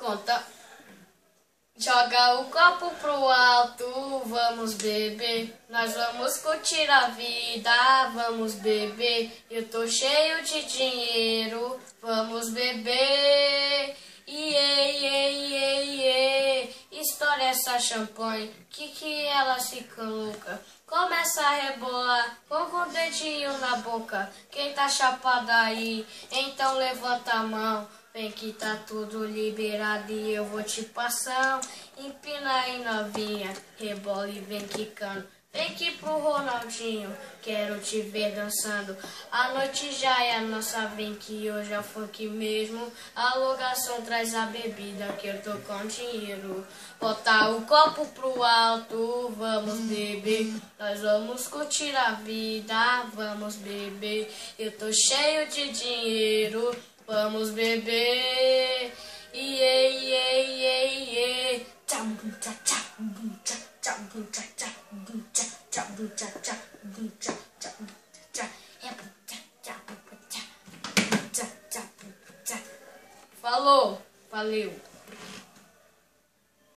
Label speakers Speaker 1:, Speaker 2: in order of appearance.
Speaker 1: Conta. Joga o copo pro alto, vamos beber. Nós vamos curtir a vida, vamos beber. Eu tô cheio de dinheiro, vamos beber. Iê, iê, iê, iê. Estoura essa champanhe, que elas ficam louca. Começa a rebolar, vão com o dedinho na boca. Quem tá chapado aí, então levanta a mão. Vem que tá tudo liberado e eu vou te passar. Empina aí novinha, rebola e vem quicando. Vem aqui pro Ronaldinho, quero te ver dançando. A noite já é nossa, vem que hoje é funk mesmo. A alugação traz a bebida que eu tô com dinheiro. Bota o copo pro alto, vamos beber. Nós vamos curtir a vida, vamos beber. Eu tô cheio de dinheiro, vamos beber. Iê, iê, iê, iê. Tcham, tchá, tchá, tchá, tchá, tchá, tchá, tchá, tchá, tchá, tchá, tchá, tchá, tchá, tchá, tchá. Falou, valeu.